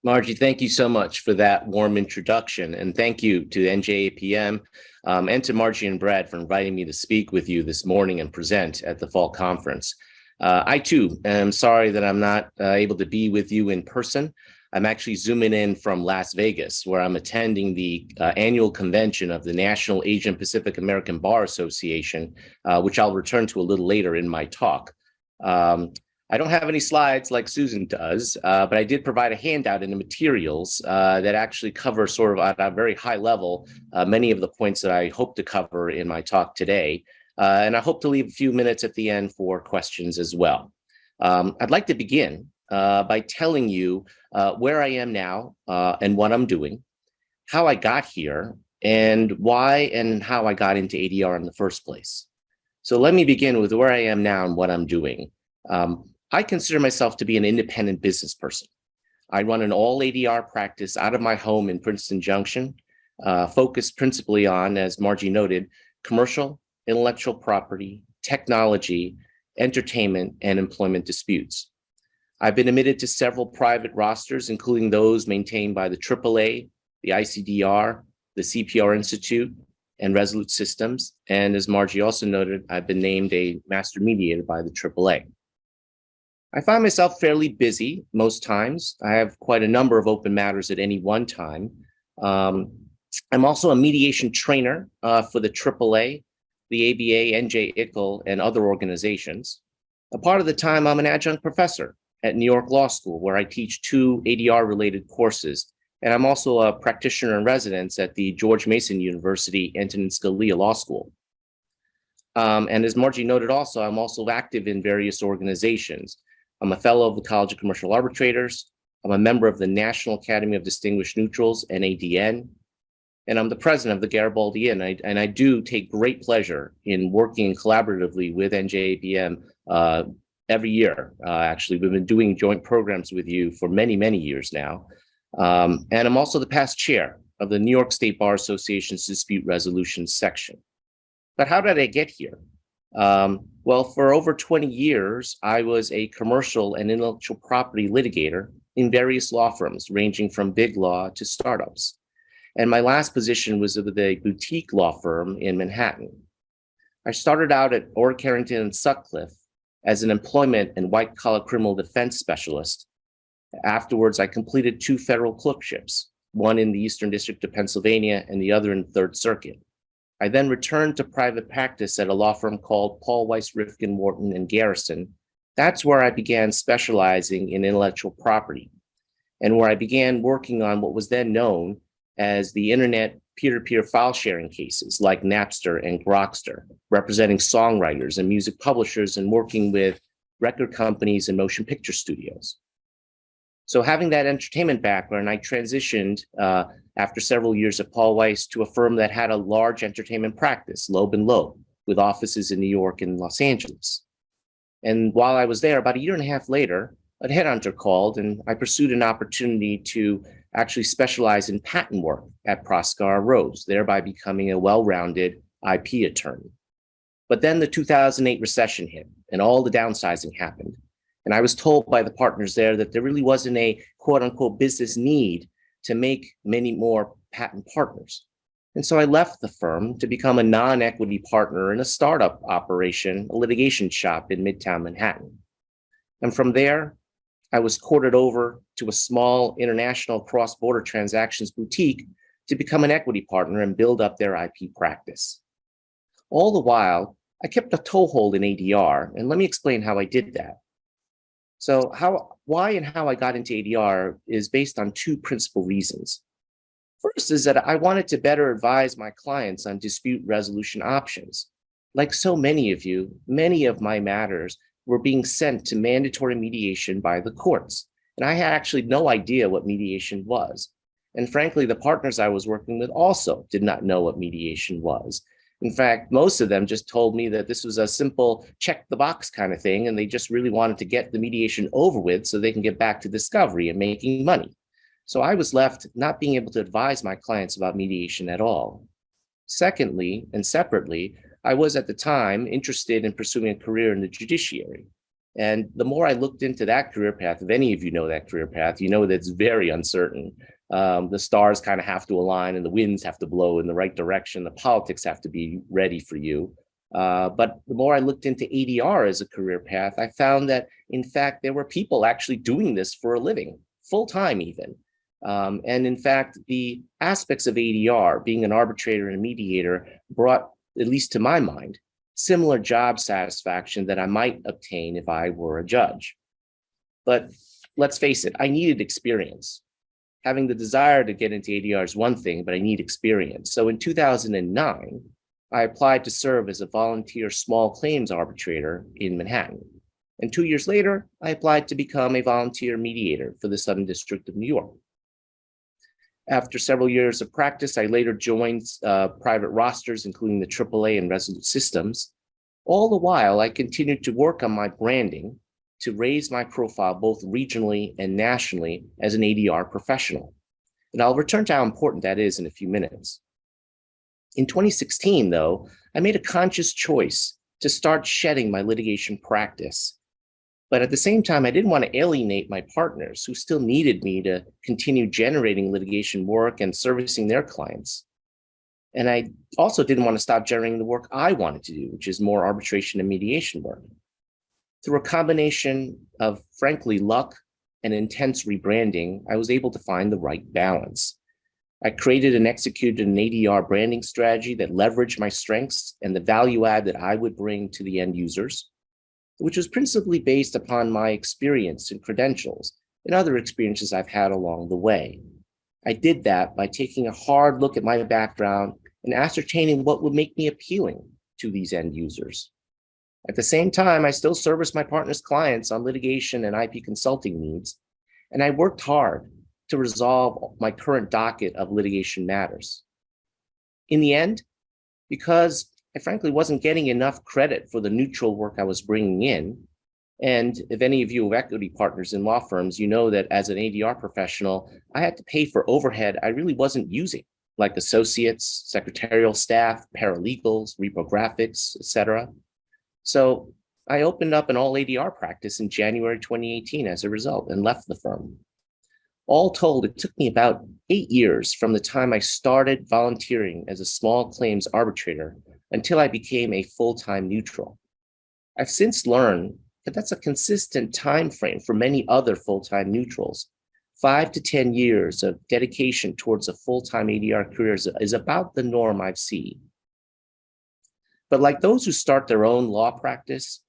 Margie, thank you so much for that warm introduction. And thank you to NJAPM and to Margie and Brad for inviting me to speak with you this morning and present at the fall conference. I too am sorry that I'm not able to be with you in person. I'm actually zooming in from Las Vegas, where I'm attending the annual convention of the National Asian Pacific American Bar Association, which I'll return to a little later in my talk. I don't have any slides like Susan does, but I did provide a handout in the materials that actually cover sort of at a very high level many of the points that I hope to cover in my talk today. And I hope to leave a few minutes at the end for questions as well. I'd like to begin by telling you where I am now and what I'm doing, how I got here, and why and how I got into ADR in the first place. So let me begin with where I am now and what I'm doing. I consider myself to be an independent business person. I run an all ADR practice out of my home in Princeton Junction, focused principally on, as Margie noted, commercial, intellectual property, technology, entertainment, and employment disputes. I've been admitted to several private rosters, including those maintained by the AAA, the ICDR, the CPR Institute, and Resolute Systems. And as Margie also noted, I've been named a master mediator by the AAA. I find myself fairly busy most times. I have quite a number of open matters at any one time. I'm also a mediation trainer for the AAA, the ABA, NJAPM, and other organizations. A part of the time, I'm an adjunct professor at New York Law School, where I teach 2 ADR-related courses. And I'm also a practitioner in residence at the George Mason University Antonin Scalia Law School. And as Margie noted also, I'm also active in various organizations. I'm a fellow of the College of Commercial Arbitrators. I'm a member of the National Academy of Distinguished Neutrals, NADN, and I'm the president of the Garibaldi Inn. And I do take great pleasure in working collaboratively with NJAPM every year. Actually, we've been doing joint programs with you for many, many years now. And I'm also the past chair of the New York State Bar Association's Dispute Resolution Section. But how did I get here? Well, for over 20 years, I was a commercial and intellectual property litigator in various law firms, ranging from big law to startups. And my last position was with a boutique law firm in Manhattan. I started out at Orr, Carrington, and Sutcliffe as an employment and white-collar criminal defense specialist. Afterwards, I completed 2 federal clerkships, one in the Eastern District of Pennsylvania and the other in the Third Circuit. I then returned to private practice at a law firm called Paul Weiss, Rifkin, Wharton, and Garrison. That's where I began specializing in intellectual property and where I began working on what was then known as the internet peer-to-peer file sharing cases like Napster and Grokster, representing songwriters and music publishers and working with record companies and motion picture studios. So having that entertainment background, I transitioned after several years at Paul Weiss to a firm that had a large entertainment practice, Loeb and Loeb, with offices in New York and Los Angeles. And while I was there, about a year and a half later, a headhunter called and I pursued an opportunity to actually specialize in patent work at Proskauer Rose, thereby becoming a well-rounded IP attorney. But then the 2008 recession hit and all the downsizing happened. And I was told by the partners there that there really wasn't a quote unquote business need to make many more patent partners. And so I left the firm to become a non-equity partner in a startup operation, a litigation shop in Midtown Manhattan. And from there, I was courted over to a small international cross-border transactions boutique to become an equity partner and build up their IP practice. All the while, I kept a toehold in ADR, and let me explain how I did that. So why and how I got into ADR is based on 2 principal reasons. First is that I wanted to better advise my clients on dispute resolution options. Like so many of you, many of my matters were being sent to mandatory mediation by the courts. And I had actually no idea what mediation was. And frankly, the partners I was working with also did not know what mediation was. In fact, most of them just told me that this was a simple check the box kind of thing, and they just really wanted to get the mediation over with so they can get back to discovery and making money. So I was left not being able to advise my clients about mediation at all. Secondly, and separately, I was at the time interested in pursuing a career in the judiciary. And the more I looked into that career path, if any of you know that career path, you know that it's very uncertain. The stars kind of have to align and the winds have to blow in the right direction. The politics have to be ready for you. But the more I looked into ADR as a career path, I found that, in fact, there were people actually doing this for a living, full-time even. And in fact, the aspects of ADR, being an arbitrator and a mediator, brought, at least to my mind, similar job satisfaction that I might obtain if I were a judge. But let's face it, I needed experience. Having the desire to get into ADR is one thing, but I need experience. So in 2009, I applied to serve as a volunteer small claims arbitrator in Manhattan. And 2 years later, I applied to become a volunteer mediator for the Southern District of New York. After several years of practice, I later joined private rosters, including the AAA and Resolute systems. All the while, I continued to work on my branding to raise my profile both regionally and nationally as an ADR professional. And I'll return to how important that is in a few minutes. In 2016, though, I made a conscious choice to start shedding my litigation practice. But at the same time, I didn't want to alienate my partners who still needed me to continue generating litigation work and servicing their clients. And I also didn't want to stop generating the work I wanted to do, which is more arbitration and mediation work. Through a combination of, frankly, luck and intense rebranding, I was able to find the right balance. I created and executed an ADR branding strategy that leveraged my strengths and the value add that I would bring to the end users, which was principally based upon my experience and credentials and other experiences I've had along the way. I did that by taking a hard look at my background and ascertaining what would make me appealing to these end users. At the same time, I still service my partner's clients on litigation and IP consulting needs, and I worked hard to resolve my current docket of litigation matters. In the end, because I frankly wasn't getting enough credit for the neutral work I was bringing in, and if any of you have equity partners in law firms, you know that as an ADR professional, I had to pay for overhead I really wasn't using, like associates, secretarial staff, paralegals, reprographics, etc. So I opened up an all ADR practice in January 2018 as a result and left the firm. All told, it took me about 8 years from the time I started volunteering as a small claims arbitrator until I became a full-time neutral. I've since learned that that's a consistent time frame for many other full-time neutrals. 5 to 10 years of dedication towards a full-time ADR career is about the norm I've seen. But like those who start their own law practice,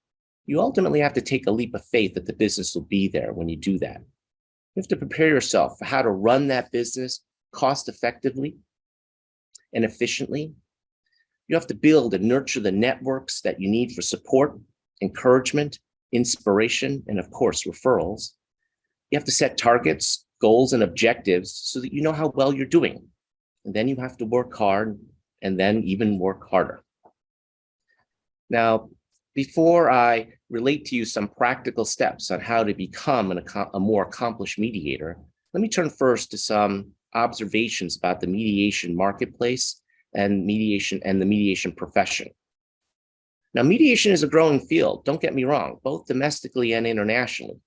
you ultimately have to take a leap of faith that the business will be there when you do that. You have to prepare yourself for how to run that business cost effectively and efficiently. You have to build and nurture the networks that you need for support, encouragement, inspiration, and of course, referrals. You have to set targets, goals, and objectives so that you know how well you're doing. And then you have to work hard and then even work harder. Now, before I relate to you some practical steps on how to become a more accomplished mediator, let me turn first to some observations about the mediation marketplace and the mediation profession. Now, mediation is a growing field, don't get me wrong, both domestically and internationally.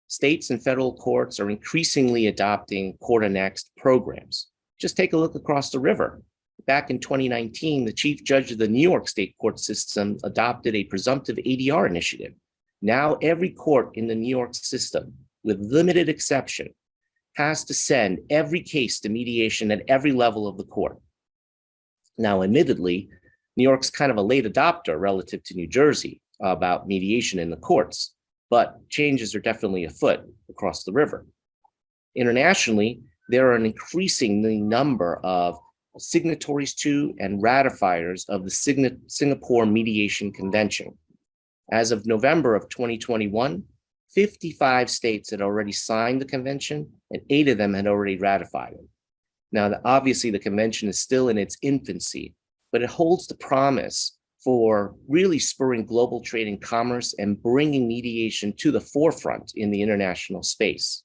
States and federal courts are increasingly adopting Court Annexed programs. Just take a look across the river. Back in 2019, the chief judge of the New York State court system adopted a presumptive ADR initiative. Now, every court in the New York system, with limited exception, has to send every case to mediation at every level of the court. Now, admittedly, New York's kind of a late adopter relative to New Jersey about mediation in the courts, but changes are definitely afoot across the river. Internationally, there are an increasing number of signatories to and ratifiers of the Singapore Mediation Convention. As of November of 2021, 55 states had already signed the convention and 8 of them had already ratified it. Now, obviously, the convention is still in its infancy, but it holds the promise for really spurring global trade and commerce and bringing mediation to the forefront in the international space.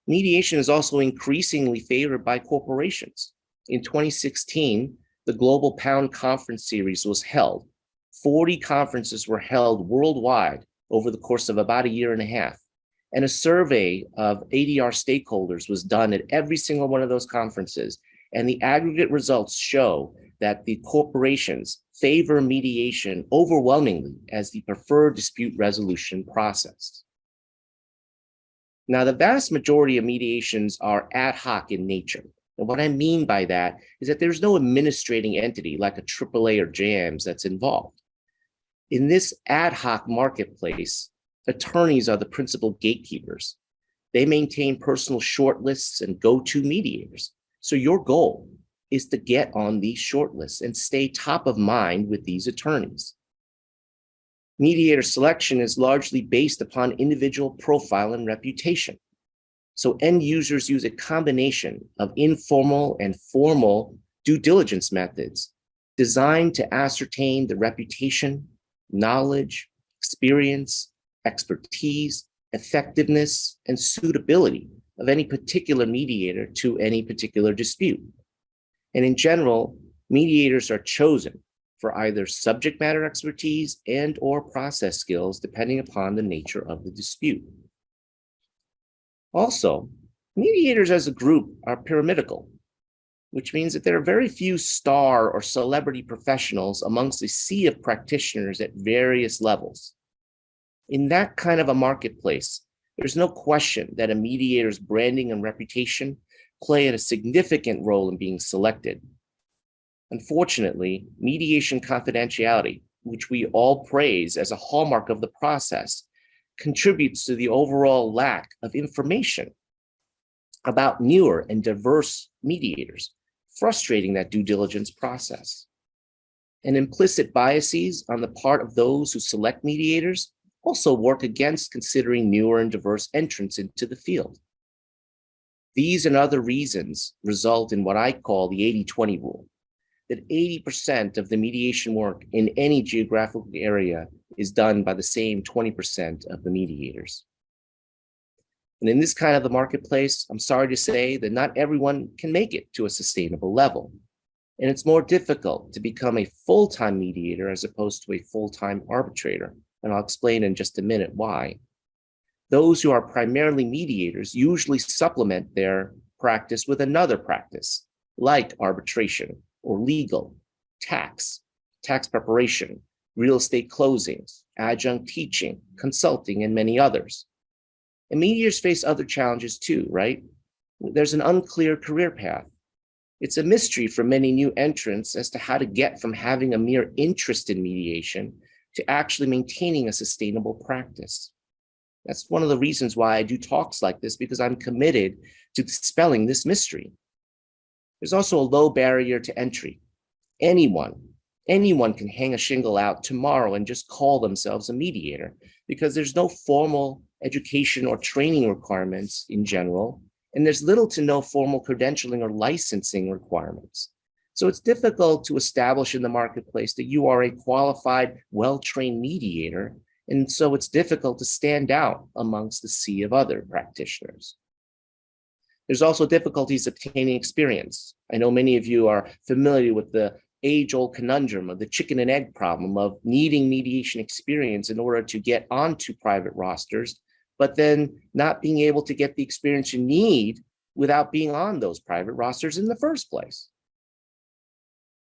Mediation is also increasingly favored by corporations. In 2016, the Global Pound Conference Series was held. 40 conferences were held worldwide over the course of about a year and a half. And a survey of ADR stakeholders was done at every single one of those conferences. And the aggregate results show that the corporations favor mediation overwhelmingly as the preferred dispute resolution process. Now, the vast majority of mediations are ad hoc in nature. And what I mean by that is that there's no administrating entity like a AAA or JAMS that's involved. In this ad hoc marketplace, attorneys are the principal gatekeepers. They maintain personal shortlists and go-to mediators. So your goal is to get on these shortlists and stay top of mind with these attorneys. Mediator selection is largely based upon individual profile and reputation. So end users use a combination of informal and formal due diligence methods designed to ascertain the reputation, knowledge, experience, expertise, effectiveness, and suitability of any particular mediator to any particular dispute. And in general, mediators are chosen for either subject matter expertise and or process skills, depending upon the nature of the dispute. Also, mediators as a group are pyramidal, which means that there are very few star or celebrity professionals amongst a sea of practitioners at various levels. In that kind of a marketplace, there's no question that a mediator's branding and reputation play a significant role in being selected. Unfortunately, mediation confidentiality, which we all praise as a hallmark of the process, contributes to the overall lack of information about newer and diverse mediators, frustrating that due diligence process. And implicit biases on the part of those who select mediators also work against considering newer and diverse entrants into the field. These and other reasons result in what I call the 80-20 rule, that 80% of the mediation work in any geographical area is done by the same 20% of the mediators. And in this kind of the marketplace, I'm sorry to say that not everyone can make it to a sustainable level. And it's more difficult to become a full-time mediator as opposed to a full-time arbitrator. And I'll explain in just a minute why. Those who are primarily mediators usually supplement their practice with another practice, like arbitration or legal, tax preparation, real estate closings, adjunct teaching, consulting, and many others. And mediators face other challenges too, right? There's an unclear career path. It's a mystery for many new entrants as to how to get from having a mere interest in mediation to actually maintaining a sustainable practice. That's one of the reasons why I do talks like this, because I'm committed to dispelling this mystery. There's also a low barrier to entry. Anyone can hang a shingle out tomorrow and just call themselves a mediator, because there's no formal education or training requirements in general, and there's little to no formal credentialing or licensing requirements. So it's difficult to establish in the marketplace that you are a qualified, well-trained mediator, and so it's difficult to stand out amongst the sea of other practitioners. There's also difficulties obtaining experience. I know many of you are familiar with the age-old conundrum of the chicken and egg problem of needing mediation experience in order to get onto private rosters, but then not being able to get the experience you need without being on those private rosters in the first place.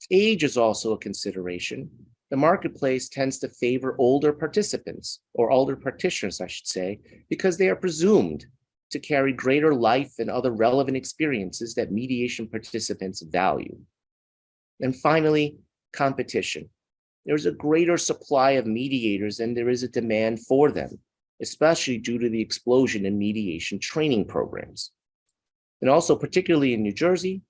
Age is also a consideration. The marketplace tends to favor older participants, or older practitioners, I should say, because they are presumed to carry greater life and other relevant experiences that mediation participants value. And finally, competition. There's a greater supply of mediators than there is a demand for them, especially due to the explosion in mediation training programs. And also, particularly in New Jersey,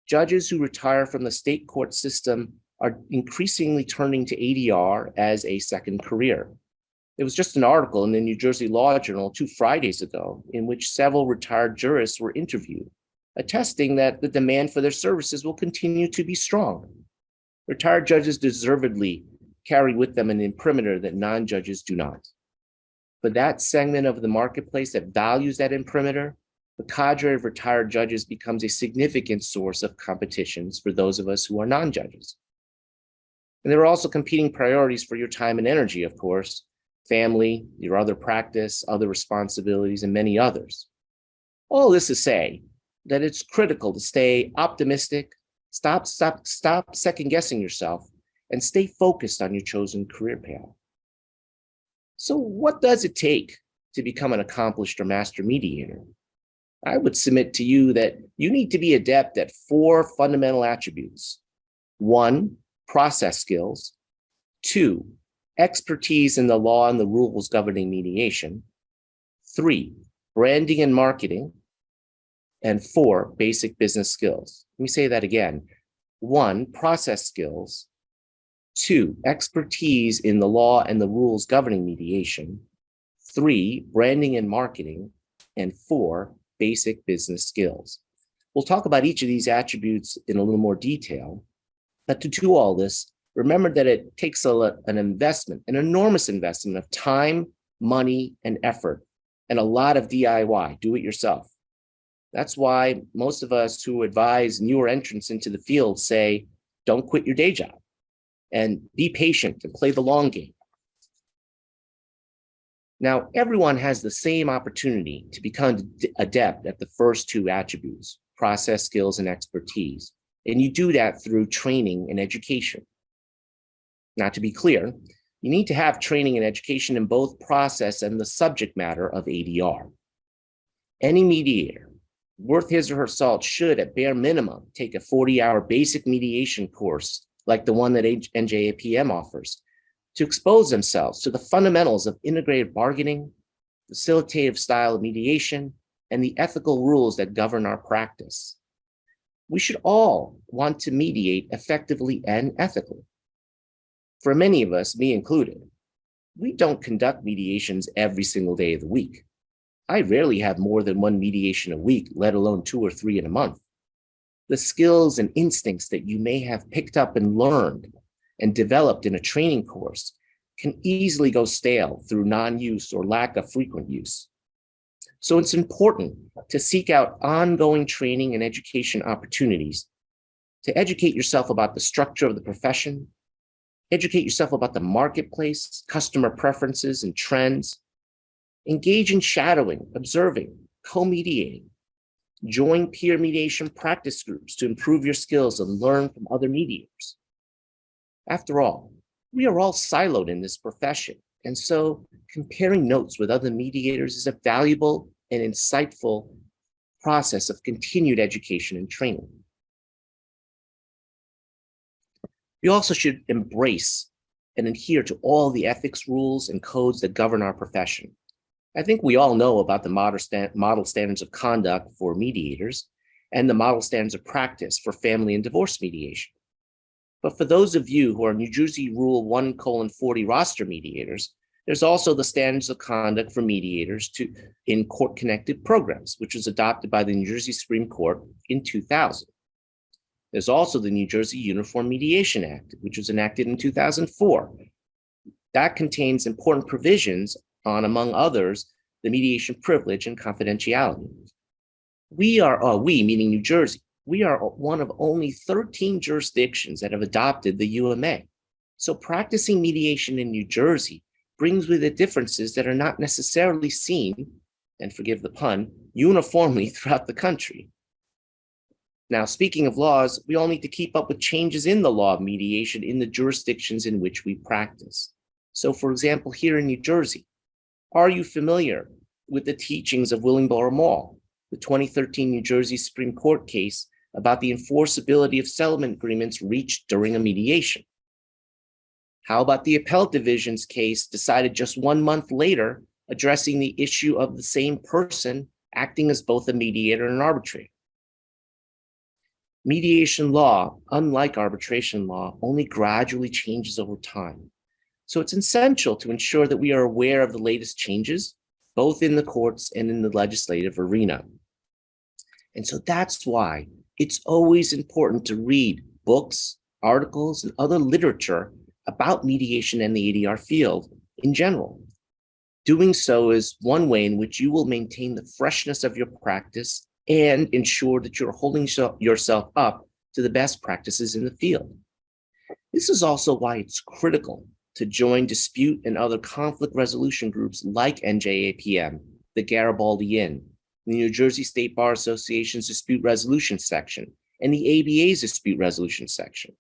judges who retire from the state court system are increasingly turning to ADR as a second career. There was just an article in the New Jersey Law Journal 2 Fridays ago in which several retired jurists were interviewed, attesting that the demand for their services will continue to be strong. Retired judges deservedly carry with them an imprimatur that non-judges do not. For that segment of the marketplace that values that imprimatur, the cadre of retired judges becomes a significant source of competitions for those of us who are non-judges. And there are also competing priorities for your time and energy, of course. family, your other practice, other responsibilities, and many others. All this to say that it's critical to stay optimistic, stop second guessing yourself, and stay focused on your chosen career path. So what does it take to become an accomplished or master mediator? I would submit to you that you need to be adept at 4 fundamental attributes. 1, process skills. 2, expertise in the law and the rules governing mediation. 3, branding and marketing. And 4, basic business skills. Let me say that again. 1, process skills. 2, expertise in the law and the rules governing mediation. 3, branding and marketing. And 4, basic business skills. We'll talk about each of these attributes in a little more detail. But to do all this, remember that it takes an investment, an enormous investment of time, money, and effort, and a lot of DIY, do it yourself. That's why most of us who advise newer entrants into the field say, don't quit your day job and be patient and play the long game. Now, everyone has the same opportunity to become adept at the first 2 attributes, process skills and expertise. And you do that through training and education. Now, to be clear, you need to have training and education in both process and the subject matter of ADR. Any mediator worth his or her salt should, at bare minimum, take a 40-hour basic mediation course like the one that NJAPM offers to expose themselves to the fundamentals of integrated bargaining, facilitative style of mediation, and the ethical rules that govern our practice. We should all want to mediate effectively and ethically. For many of us, me included, we don't conduct mediations every single day of the week. I rarely have more than 1 mediation a week, let alone 2 or 3 in a month. The skills and instincts that you may have picked up and learned and developed in a training course can easily go stale through non-use or lack of frequent use. So it's important to seek out ongoing training and education opportunities to educate yourself about the structure of the profession, educate yourself about the marketplace, customer preferences and trends, engage in shadowing, observing, co-mediating, join peer mediation practice groups to improve your skills and learn from other mediators. After all, we are all siloed in this profession, and so comparing notes with other mediators is a valuable and insightful process of continued education and training. We also should embrace and adhere to all the ethics rules and codes that govern our profession. I think we all know about the model standards of conduct for mediators and the model standards of practice for family and divorce mediation. But for those of you who are New Jersey Rule 1:40 roster mediators, there's also the standards of conduct for mediators in court-connected programs, which was adopted by the New Jersey Supreme Court in 2000. There's also the New Jersey Uniform Mediation Act, which was enacted in 2004. That contains important provisions on, among others, the mediation privilege and confidentiality. We, meaning New Jersey, we are one of only 13 jurisdictions that have adopted the UMA. So practicing mediation in New Jersey brings with it differences that are not necessarily seen, and forgive the pun, uniformly throughout the country. Now, speaking of laws, we all need to keep up with changes in the law of mediation in the jurisdictions in which we practice. So, for example, here in New Jersey, are you familiar with the teachings of Willingboro Mall, the 2013 New Jersey Supreme Court case about the enforceability of settlement agreements reached during a mediation? How about the Appellate Division's case decided just 1 month later, addressing the issue of the same person acting as both a mediator and an arbitrator? Mediation law, unlike arbitration law, only gradually changes over time. So it's essential to ensure that we are aware of the latest changes, both in the courts and in the legislative arena. And so that's why it's always important to read books, articles, and other literature about mediation and the ADR field in general. Doing so is one way in which you will maintain the freshness of your practice and ensure that you're holding yourself up to the best practices in the field. This is also why it's critical to join dispute and other conflict resolution groups like NJAPM, the Garibaldi Inn, the New Jersey State Bar Association's Dispute Resolution Section, and the ABA's Dispute Resolution Section.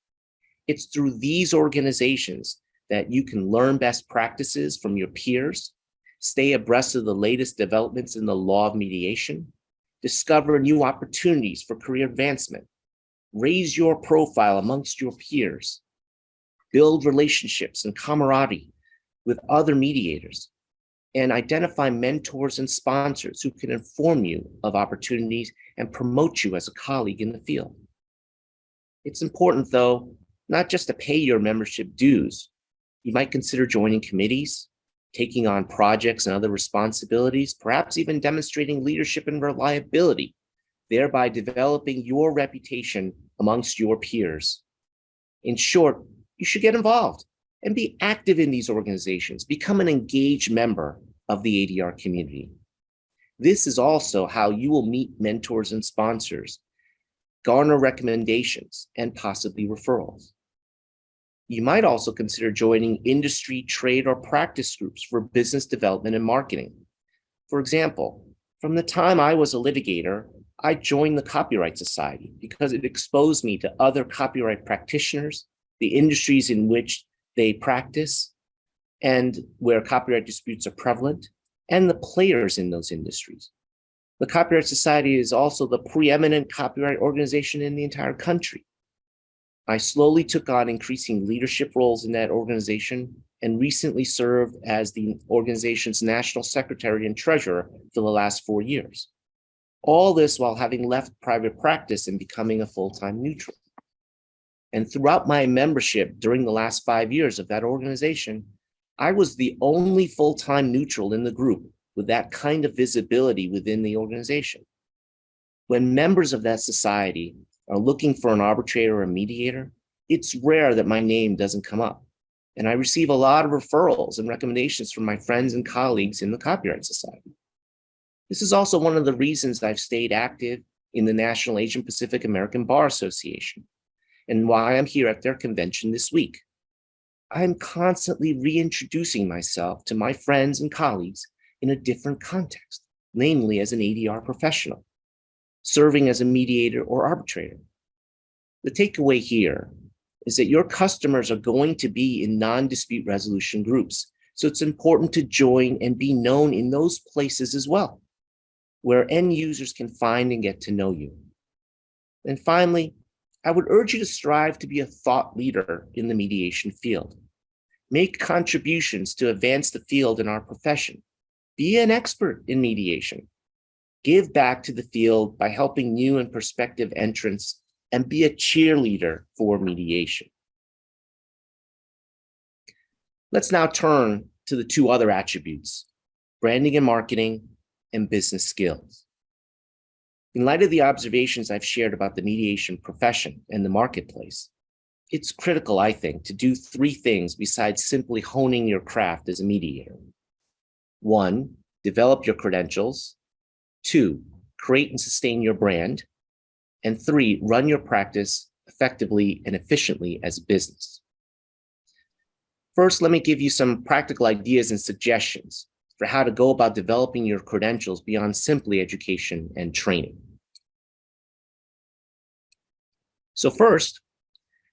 It's through these organizations that you can learn best practices from your peers, stay abreast of the latest developments in the law of mediation, discover new opportunities for career advancement, raise your profile amongst your peers, build relationships and camaraderie with other mediators, and identify mentors and sponsors who can inform you of opportunities and promote you as a colleague in the field. It's important, though, not just to pay your membership dues. You might consider joining committees, taking on projects and other responsibilities, perhaps even demonstrating leadership and reliability, thereby developing your reputation amongst your peers. In short, you should get involved and be active in these organizations. Become an engaged member of the ADR community. This is also how you will meet mentors and sponsors, garner recommendations, and possibly referrals. You might also consider joining industry, trade, or practice groups for business development and marketing. For example, from the time I was a litigator, I joined the Copyright Society because it exposed me to other copyright practitioners, the industries in which they practice, and where copyright disputes are prevalent, and the players in those industries. The Copyright Society is also the preeminent copyright organization in the entire country. I slowly took on increasing leadership roles in that organization and recently served as the organization's national secretary and treasurer for the last 4 years. All this while having left private practice and becoming a full-time neutral. And throughout my membership during the last 5 years of that organization, I was the only full-time neutral in the group with that kind of visibility within the organization. When members of that society are looking for an arbitrator or a mediator, it's rare that my name doesn't come up. And I receive a lot of referrals and recommendations from my friends and colleagues in the Copyright Society. This is also one of the reasons I've stayed active in the National Asian Pacific American Bar Association and why I'm here at their convention this week. I'm constantly reintroducing myself to my friends and colleagues in a different context, namely as an ADR professional, serving as a mediator or arbitrator. The takeaway here is that your customers are going to be in non-dispute resolution groups, so it's important to join and be known in those places as well, where end users can find and get to know you. And finally, I would urge you to strive to be a thought leader in the mediation field. Make contributions to advance the field in our profession. Be an expert in mediation. Give back to the field by helping new and prospective entrants, and be a cheerleader for mediation. Let's now turn to the two other attributes, branding and marketing and business skills. In light of the observations I've shared about the mediation profession and the marketplace, it's critical, I think, to do 3 things besides simply honing your craft as a mediator. 1, develop your credentials. 2, create and sustain your brand. And 3, run your practice effectively and efficiently as a business. First, let me give you some practical ideas and suggestions for how to go about developing your credentials beyond simply education and training. So first,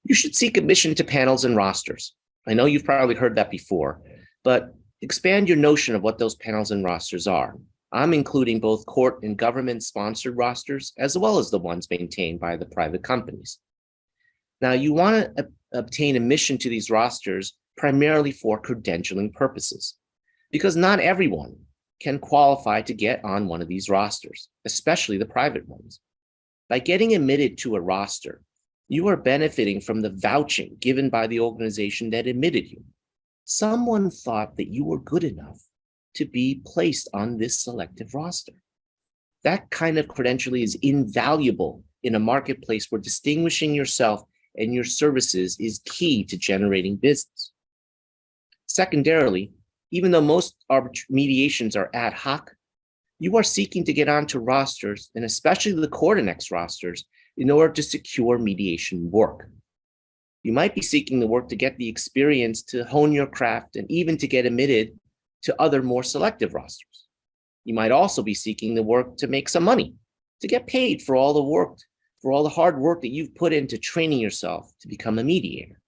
you should seek admission to panels and rosters. I know you've probably heard that before, but expand your notion of what those panels and rosters are. I'm including both court and government-sponsored rosters, as well as the ones maintained by the private companies. Now, you want to obtain admission to these rosters primarily for credentialing purposes, because not everyone can qualify to get on one of these rosters, especially the private ones. By getting admitted to a roster, you are benefiting from the vouching given by the organization that admitted you. Someone thought that you were good enough to be placed on this selective roster. That kind of credentialing is invaluable in a marketplace where distinguishing yourself and your services is key to generating business. Secondarily, even though most mediations are ad hoc, you are seeking to get onto rosters, and especially the court annex rosters, in order to secure mediation work. You might be seeking the work to get the experience to hone your craft and even to get admitted to other more selective rosters. You might also be seeking the work to make some money, to get paid for all the hard work that you've put into training yourself to become a mediator.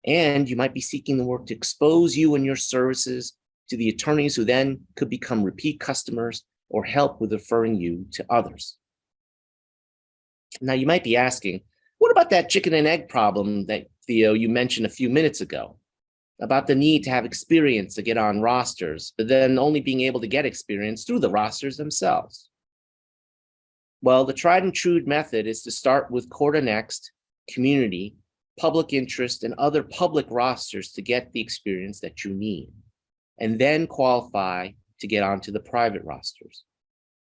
And you might be seeking the work to expose you and your services to the attorneys who then could become repeat customers or help with referring you to others. Now, you might be asking, what about that chicken and egg problem that, Theo, you mentioned a few minutes ago, about the need to have experience to get on rosters, but then only being able to get experience through the rosters themselves? Well, the tried and true method is to start with Corda Next, community, public interest, and other public rosters to get the experience that you need, and then qualify to get onto the private rosters.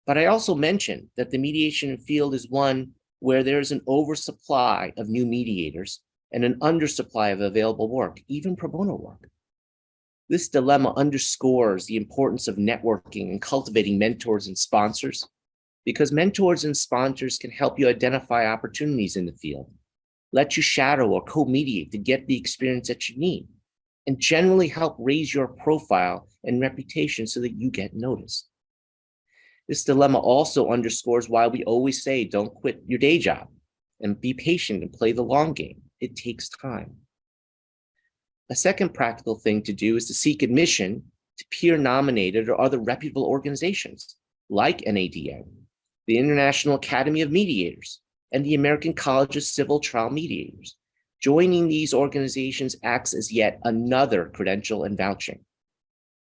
But I also mentioned that the mediation field is one where there's an oversupply of new mediators and an undersupply of available work, even pro bono work. This dilemma underscores the importance of networking and cultivating mentors and sponsors, because mentors and sponsors can help you identify opportunities in the field, let you shadow or co-mediate to get the experience that you need, and generally help raise your profile and reputation so that you get noticed. This dilemma also underscores why we always say don't quit your day job and be patient and play the long game. It takes time. A second practical thing to do is to seek admission to peer-nominated or other reputable organizations like NADM, the International Academy of Mediators, and the American College of Civil Trial Mediators. Joining these organizations acts as yet another credential and vouching.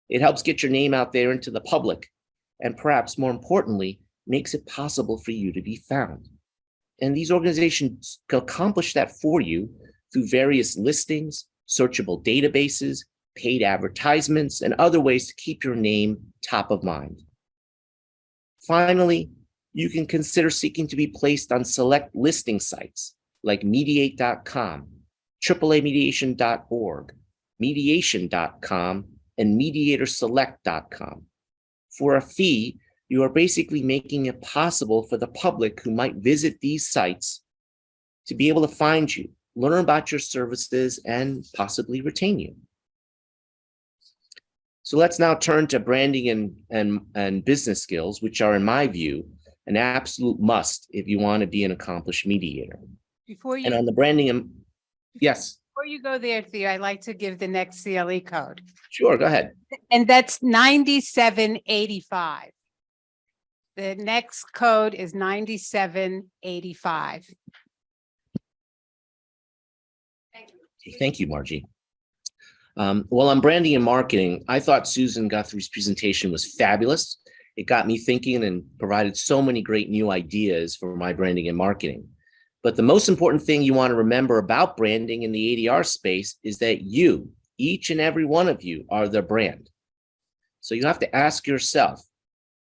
It helps get your name out there into the public, and perhaps more importantly, makes it possible for you to be found. And these organizations can accomplish that for you through various listings, searchable databases, paid advertisements, and other ways to keep your name top of mind. Finally, you can consider seeking to be placed on select listing sites like mediate.com, AAAmediation.org, mediation.com, and mediatorselect.com. For a fee, you are basically making it possible for the public who might visit these sites to be able to find you, learn about your services, and possibly retain you. So let's now turn to branding and business skills, which are, in my view, an absolute must if you want to be an accomplished mediator. And on the branding, yes. Before you go there, Theo, I'd like to give the next CLE code. Sure, go ahead. And that's 9785. The next code is 9785. Thank you. Thank you, Margie. Well, on branding and marketing, I thought Susan Guthrie's presentation was fabulous. It got me thinking and provided so many great new ideas for my branding and marketing. But the most important thing you want to remember about branding in the ADR space is that you, each and every one of you, are the brand. So you have to ask yourself,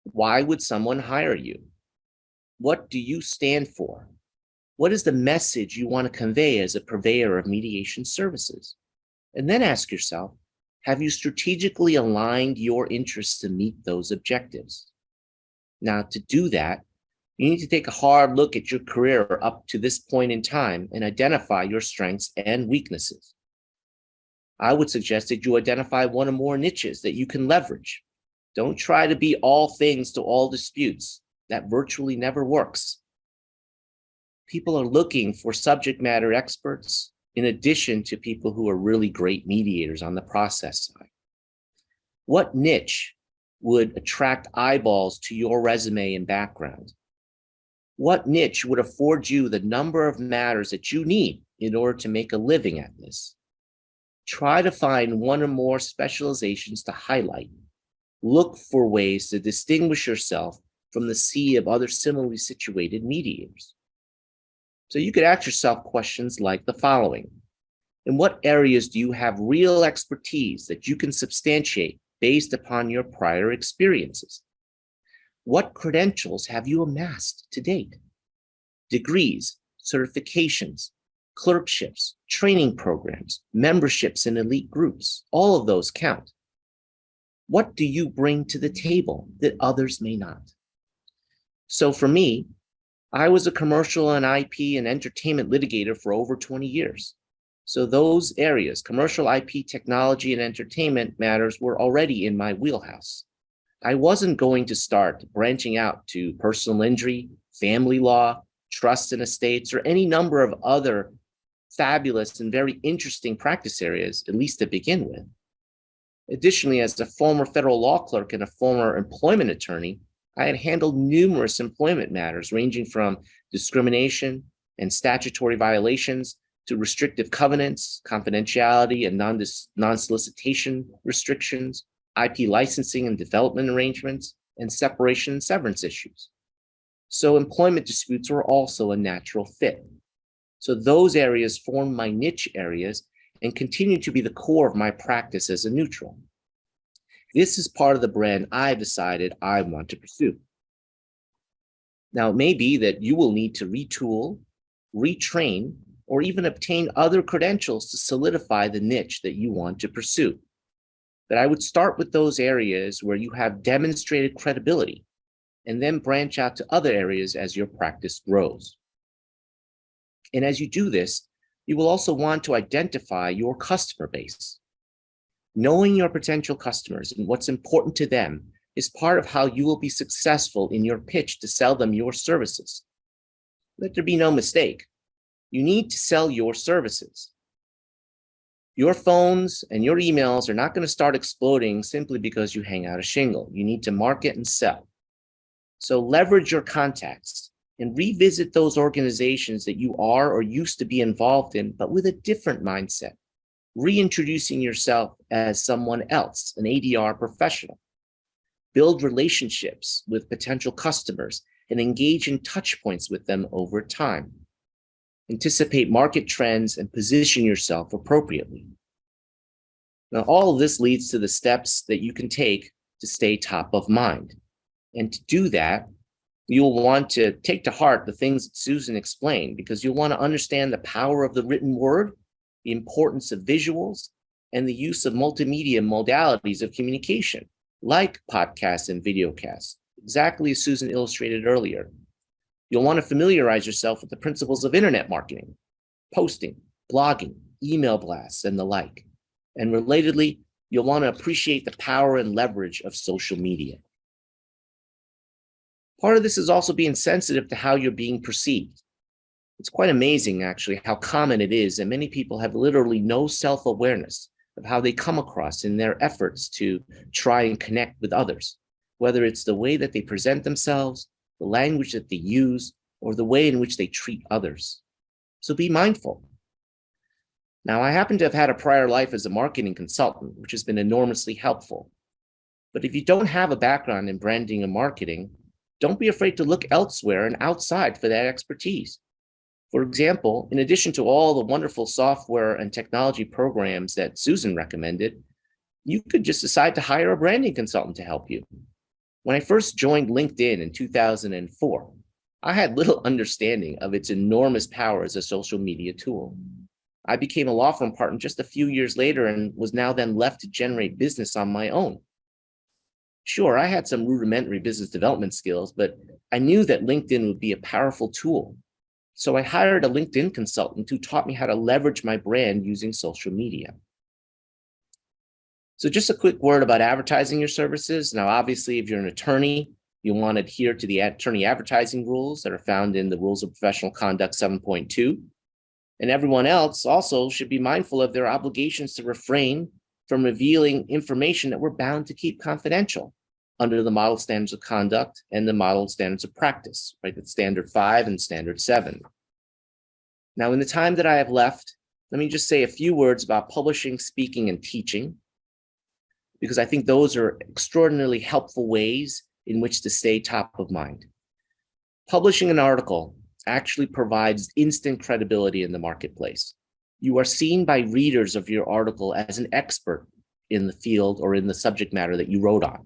why would someone hire you? What do you stand for? What is the message you want to convey as a purveyor of mediation services? And then ask yourself, have you strategically aligned your interests to meet those objectives? Now, to do that, you need to take a hard look at your career up to this point in time and identify your strengths and weaknesses. I would suggest that you identify one or more niches that you can leverage. Don't try to be all things to all disputes. That virtually never works. People are looking for subject matter experts in addition to people who are really great mediators on the process side. What niche would attract eyeballs to your resume and background? What niche would afford you the number of matters that you need in order to make a living at this? Try to find one or more specializations to highlight. Look for ways to distinguish yourself from the sea of other similarly situated mediators. So you could ask yourself questions like the following. In what areas do you have real expertise that you can substantiate based upon your prior experiences? What credentials have you amassed to date? Degrees, certifications, clerkships, training programs, memberships in elite groups, all of those count. What do you bring to the table that others may not? So for me, I was a commercial and IP and entertainment litigator for over 20 years. So those areas, commercial IP, technology, and entertainment matters, were already in my wheelhouse. I wasn't going to start branching out to personal injury, family law, trusts and estates, or any number of other fabulous and very interesting practice areas, at least to begin with. Additionally, as a former federal law clerk and a former employment attorney, I had handled numerous employment matters ranging from discrimination and statutory violations to restrictive covenants, confidentiality and non-solicitation restrictions, IP licensing and development arrangements, and separation and severance issues. So employment disputes were also a natural fit. So those areas form my niche areas and continue to be the core of my practice as a neutral. This is part of the brand I've decided I want to pursue. Now, it may be that you will need to retool, retrain, or even obtain other credentials to solidify the niche that you want to pursue. But I would start with those areas where you have demonstrated credibility and then branch out to other areas as your practice grows. And as you do this, you will also want to identify your customer base. Knowing your potential customers and what's important to them is part of how you will be successful in your pitch to sell them your services. Let there be no mistake. You need to sell your services. Your phones and your emails are not going to start exploding simply because you hang out a shingle. You need to market and sell. So leverage your contacts and revisit those organizations that you are or used to be involved in, but with a different mindset, reintroducing yourself as someone else, an ADR professional. Build relationships with potential customers and engage in touch points with them over time. Anticipate market trends and position yourself appropriately. Now, all of this leads to the steps that you can take to stay top of mind. And to do that, you'll want to take to heart the things that Susan explained, because you'll want to understand the power of the written word, the importance of visuals, and the use of multimedia modalities of communication, like podcasts and videocasts, exactly as Susan illustrated earlier. You'll want to familiarize yourself with the principles of internet marketing, posting, blogging, email blasts, and the like. And relatedly, you'll want to appreciate the power and leverage of social media. Part of this is also being sensitive to how you're being perceived. It's quite amazing, actually, how common it is that many people have literally no self-awareness of how they come across in their efforts to try and connect with others, whether it's the way that they present themselves, the language that they use, or the way in which they treat others. So be mindful. Now, I happen to have had a prior life as a marketing consultant, which has been enormously helpful. But if you don't have a background in branding and marketing, don't be afraid to look elsewhere and outside for that expertise. For example, in addition to all the wonderful software and technology programs that Susan recommended, you could just decide to hire a branding consultant to help you. When I first joined LinkedIn in 2004, I had little understanding of its enormous power as a social media tool. I became a law firm partner just a few years later and was now then left to generate business on my own. Sure, I had some rudimentary business development skills, but I knew that LinkedIn would be a powerful tool. So I hired a LinkedIn consultant who taught me how to leverage my brand using social media. So just a quick word about advertising your services. Now, obviously, if you're an attorney, you want to adhere to the attorney advertising rules that are found in the Rules of Professional Conduct 7.2. And everyone else also should be mindful of their obligations to refrain from revealing information that we're bound to keep confidential under the model standards of conduct and the model standards of practice, right? That's Standard 5 and Standard 7. Now, in the time that I have left, let me just say a few words about publishing, speaking, and teaching, because I think those are extraordinarily helpful ways in which to stay top of mind. Publishing an article actually provides instant credibility in the marketplace. You are seen by readers of your article as an expert in the field or in the subject matter that you wrote on.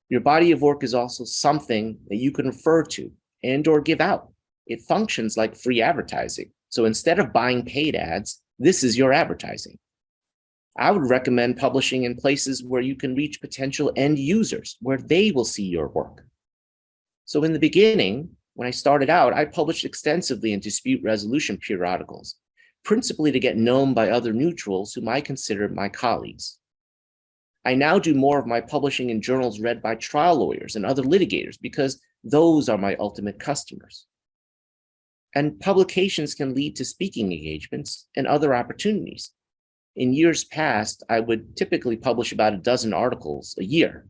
Your body of work is also something that you can refer to and or give out. It functions like free advertising. So instead of buying paid ads, this is your advertising. I would recommend publishing in places where you can reach potential end users, where they will see your work. So in the beginning, when I started out, I published extensively in dispute resolution periodicals, principally to get known by other neutrals whom I consider my colleagues. I now do more of my publishing in journals read by trial lawyers and other litigators because those are my ultimate customers. And publications can lead to speaking engagements and other opportunities. In years past, I would typically publish about a dozen articles a year.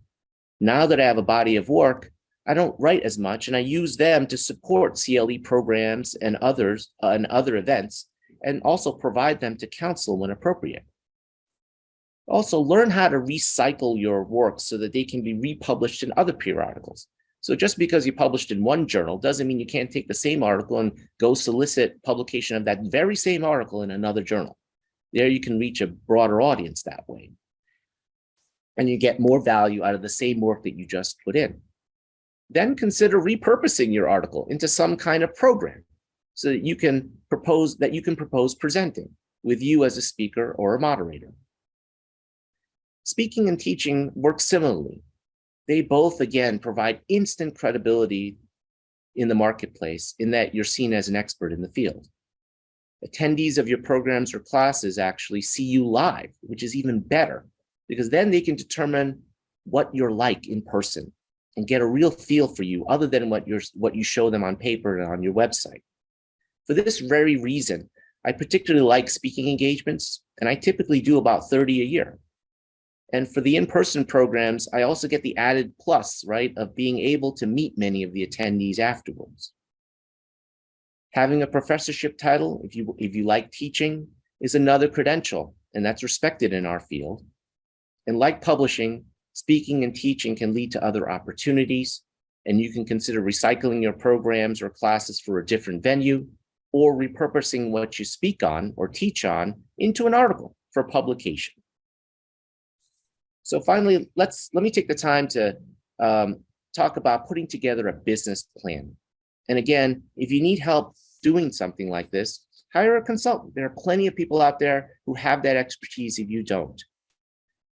Now that I have a body of work, I don't write as much, and I use them to support CLE programs and other events, and also provide them to counsel when appropriate. Also, learn how to recycle your work so that they can be republished in other periodicals. So just because you published in one journal doesn't mean you can't take the same article and go solicit publication of that very same article in another journal. There you can reach a broader audience that way. And you get more value out of the same work that you just put in. Then consider repurposing your article into some kind of program so that you can propose presenting with you as a speaker or a moderator. Speaking and teaching work similarly. They both, again, provide instant credibility in the marketplace in that you're seen as an expert in the field. Attendees of your programs or classes actually see you live, which is even better, because then they can determine what you're like in person and get a real feel for you other than what you show them on paper and on your website. For this very reason, I particularly like speaking engagements, and I typically do about 30 a year. And for the in-person programs, I also get the added plus, right, of being able to meet many of the attendees afterwards. Having a professorship title, if you like teaching, is another credential, and that's respected in our field. And like publishing, speaking and teaching can lead to other opportunities, and you can consider recycling your programs or classes for a different venue, or repurposing what you speak on or teach on into an article for publication. So finally, let me take the time to talk about putting together a business plan. And again, if you need help doing something like this, hire a consultant. There are plenty of people out there who have that expertise if you don't.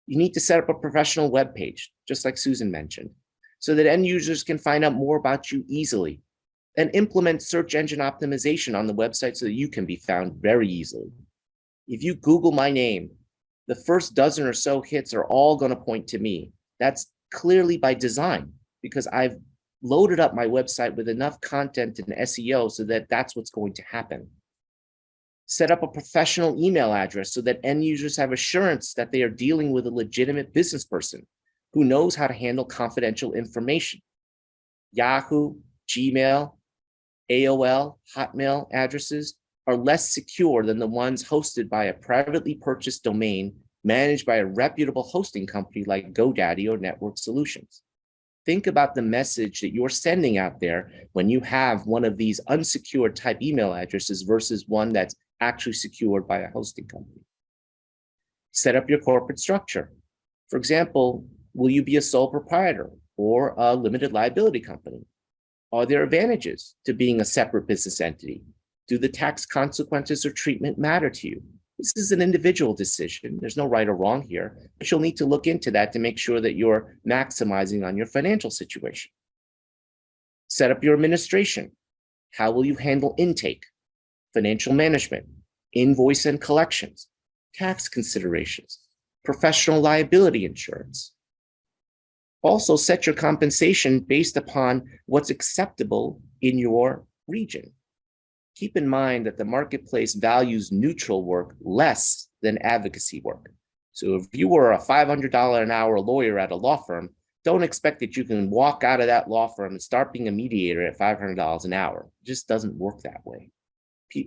You need to set up a professional web page, just like Susan mentioned, so that end users can find out more about you easily, and implement search engine optimization on the website so that you can be found very easily. If you Google my name, the first dozen or so hits are all going to point to me. That's clearly by design, because I've loaded up my website with enough content and SEO so that that's what's going to happen. Set up a professional email address so that end users have assurance that they are dealing with a legitimate business person who knows how to handle confidential information. Yahoo, Gmail, AOL, Hotmail addresses are less secure than the ones hosted by a privately purchased domain managed by a reputable hosting company like GoDaddy or Network Solutions. Think about the message that you're sending out there when you have one of these unsecured type email addresses versus one that's actually secured by a hosting company. Set up your corporate structure. For example, will you be a sole proprietor or a limited liability company? Are there advantages to being a separate business entity? Do the tax consequences or treatment matter to you? This is an individual decision. There's no right or wrong here, but you'll need to look into that to make sure that you're maximizing on your financial situation. Set up your administration. How will you handle intake, financial management, invoice and collections, tax considerations, professional liability insurance? Also, set your compensation based upon what's acceptable in your region. Keep in mind that the marketplace values neutral work less than advocacy work. So if you were a $500 an hour lawyer at a law firm, don't expect that you can walk out of that law firm and start being a mediator at $500 an hour. It just doesn't work that way.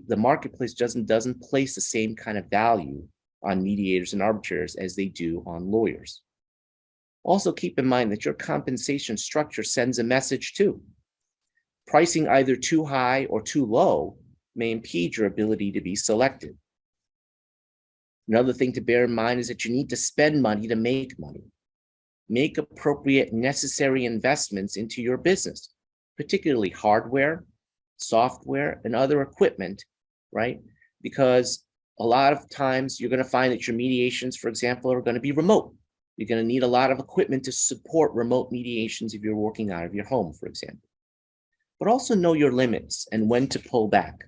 The marketplace doesn't place the same kind of value on mediators and arbitrators as they do on lawyers. Also keep in mind that your compensation structure sends a message too. Pricing either too high or too low may impede your ability to be selected. Another thing to bear in mind is that you need to spend money to make money. Make appropriate necessary investments into your business, particularly hardware, software, and other equipment, right? Because a lot of times you're going to find that your mediations, for example, are going to be remote. You're going to need a lot of equipment to support remote mediations if you're working out of your home, for example. But also know your limits and when to pull back.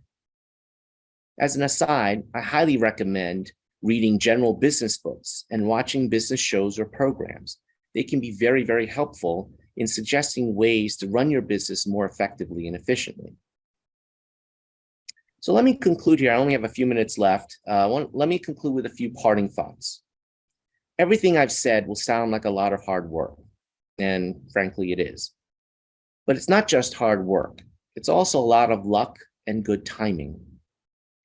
As an aside, I highly recommend reading general business books and watching business shows or programs. They can be very, very helpful in suggesting ways to run your business more effectively and efficiently. So let me conclude here. I only have a few minutes left. Let me conclude with a few parting thoughts. Everything I've said will sound like a lot of hard work, and frankly, it is. But it's not just hard work. It's also a lot of luck and good timing.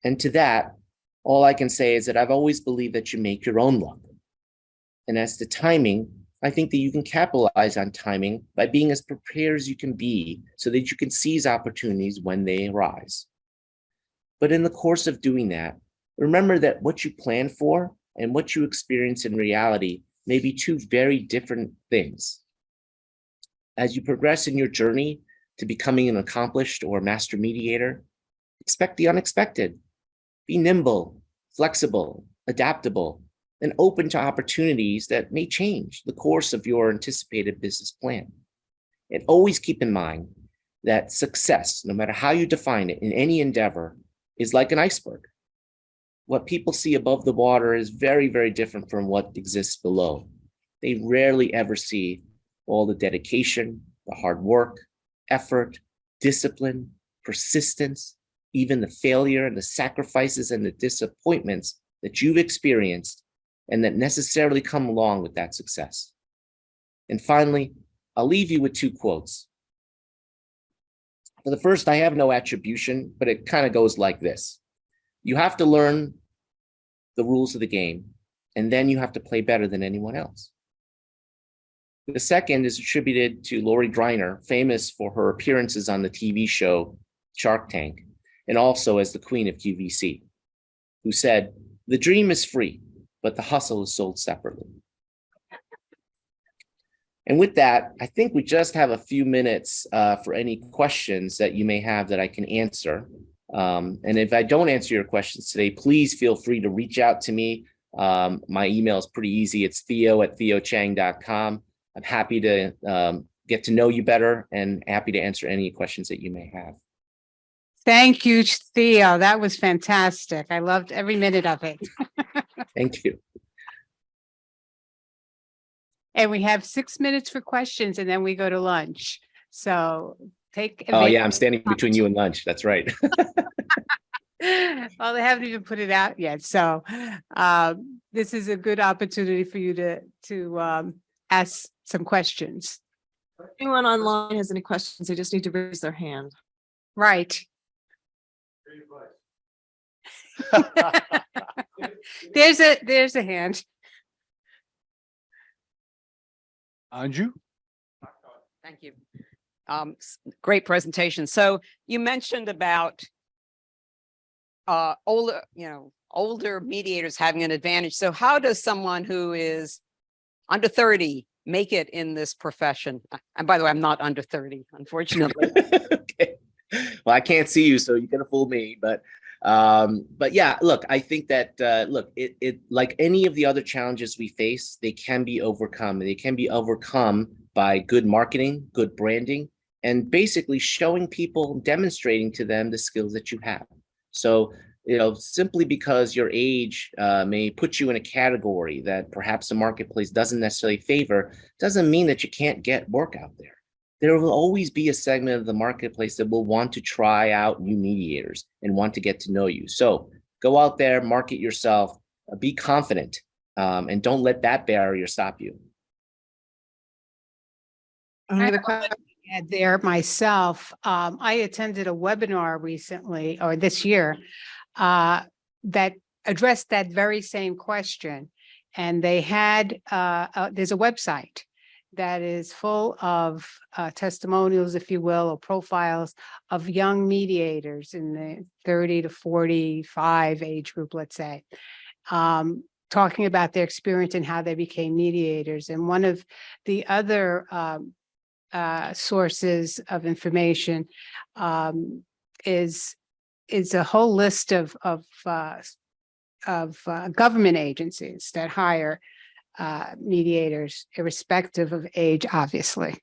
And to that, all I can say is that I've always believed that you make your own luck. And as to timing, I think that you can capitalize on timing by being as prepared as you can be so that you can seize opportunities when they arise. But in the course of doing that, remember that what you plan for and what you experience in reality may be two very different things. As you progress in your journey to becoming an accomplished or master mediator, expect the unexpected. Be nimble, flexible, adaptable, and open to opportunities that may change the course of your anticipated business plan. And always keep in mind that success, no matter how you define it in any endeavor, is like an iceberg. What people see above the water is very, very different from what exists below. They rarely ever see all the dedication, the hard work, effort, discipline, persistence, even the failure and the sacrifices and the disappointments that you've experienced and that necessarily come along with that success. And finally, I'll leave you with two quotes. For the first, I have no attribution, but it kind of goes like this. You have to learn the rules of the game, and then you have to play better than anyone else. The second is attributed to Lori Greiner, famous for her appearances on the TV show Shark Tank, and also as the queen of QVC, who said, "The dream is free, but the hustle is sold separately." And with that, I think we just have a few minutes for any questions that you may have that I can answer. And if I don't answer your questions today, please feel free to reach out to me. My email is pretty easy. It's theo@theocheng.com. I'm happy to get to know you better and happy to answer any questions that you may have. Thank you, Theo. That was fantastic. I loved every minute of it. Thank you. And we have 6 minutes for questions and then we go to lunch. So take. Oh yeah, I'm standing between you and lunch. That's right. Well, they haven't even put it out yet. So this is a good opportunity for you to ask some questions. If anyone online has any questions, they just need to raise their hand. Right. There's a hand. Anju? Thank you. Great presentation. So you mentioned about older mediators having an advantage. So how does someone who is under 30 make it in this profession? And by the way, I'm not under 30, unfortunately. Okay. Well, I can't see you, so you can fool me. But yeah, look, I think that it like any of the other challenges we face, they can be overcome. They can be overcome by good marketing, good branding, and basically showing people, demonstrating to them the skills that you have. So, simply because your age may put you in a category that perhaps the marketplace doesn't necessarily favor, doesn't mean that you can't get work out there. There will always be a segment of the marketplace that will want to try out new mediators and want to get to know you. So go out there, market yourself, be confident, and don't let that barrier stop you. There myself, I attended a webinar recently or this year that addressed that very same question. And they had, there's a website that is full of testimonials, if you will, or profiles of young mediators in the 30 to 45 age group, let's say, talking about their experience and how they became mediators. And one of the other sources of information is a whole list of government agencies that hire mediators, irrespective of age, obviously.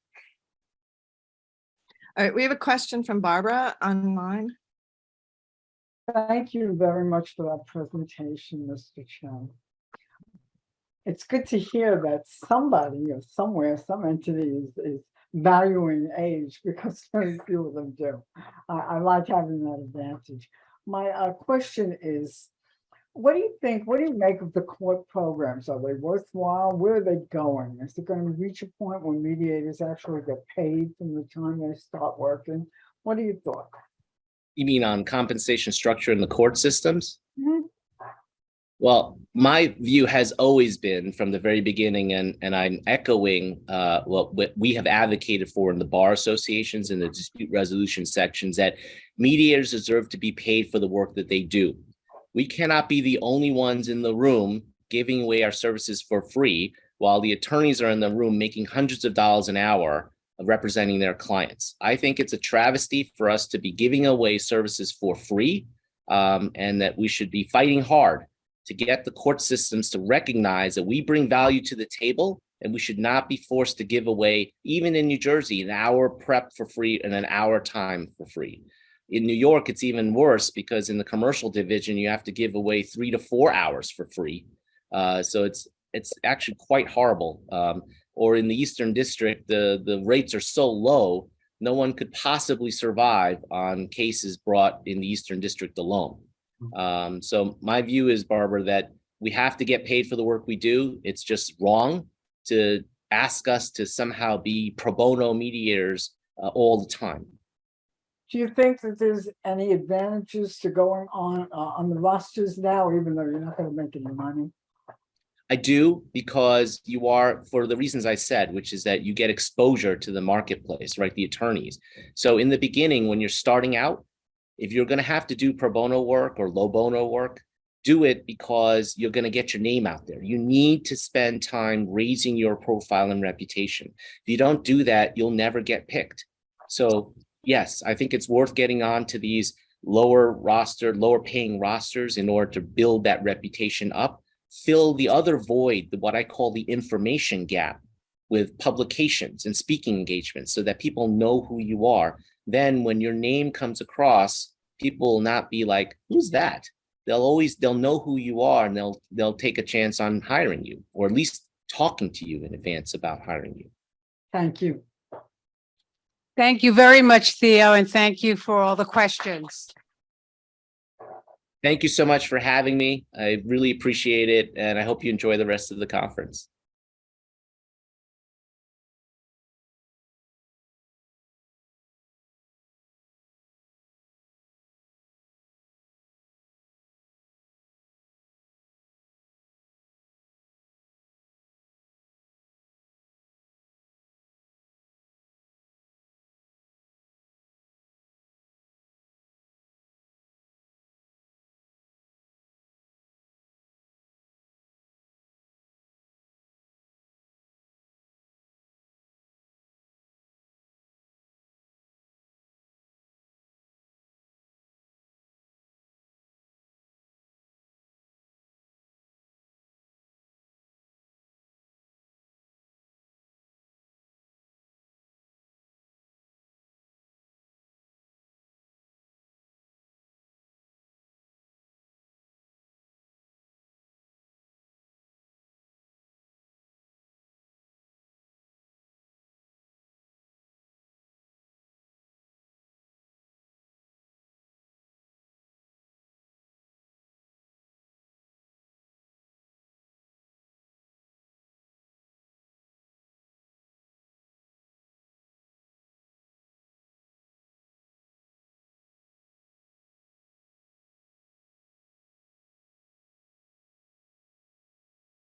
All right, we have a question from Barbara online. Thank you very much for that presentation, Mr. Cheng. It's good to hear that somebody or somewhere, some entity is valuing age because very few of them do. I like having that advantage. My question is, what do you think, what do you make of the court programs? Are they worthwhile? Where are they going? Is it going to reach a point where mediators actually get paid from the time they start working? What are your thoughts? You mean on compensation structure in the court systems? Mhm. Well, my view has always been from the very beginning, and I'm echoing what we have advocated for in the bar associations and the dispute resolution sections, that mediators deserve to be paid for the work that they do. We cannot be the only ones in the room giving away our services for free while the attorneys are in the room making hundreds of dollars an hour of representing their clients. I think it's a travesty for us to be giving away services for free, and that we should be fighting hard to get the court systems to recognize that we bring value to the table, and we should not be forced to give away, even in New Jersey, an hour prep for free and an hour time for free. In New York, it's even worse because in the commercial division, you have to give away 3 to 4 hours for free. So it's actually quite horrible. Or in the Eastern District, the rates are so low, no one could possibly survive on cases brought in the Eastern District alone. So my view is, Barbara, that we have to get paid for the work we do. It's just wrong to ask us to somehow be pro bono mediators all the time. Do you think that there's any advantages to going on the rosters now, even though you're not going to make any money? I do, because you are, for the reasons I said, which is that you get exposure to the marketplace, right? The attorneys. So in the beginning, when you're starting out, if you're going to have to do pro bono work or low bono work, do it because you're going to get your name out there. You need to spend time raising your profile and reputation. If you don't do that, you'll never get picked. So yes, I think it's worth getting on to these lower paying rosters in order to build that reputation up, fill the other void, what I call the information gap, with publications and speaking engagements so that people know who you are. Then when your name comes across, people will not be like, who's that? They'll know who you are, and they'll take a chance on hiring you, or at least talking to you in advance about hiring you. Thank you. Thank you very much, Theo, and thank you for all the questions. Thank you so much for having me. I really appreciate it, and I hope you enjoy the rest of the conference.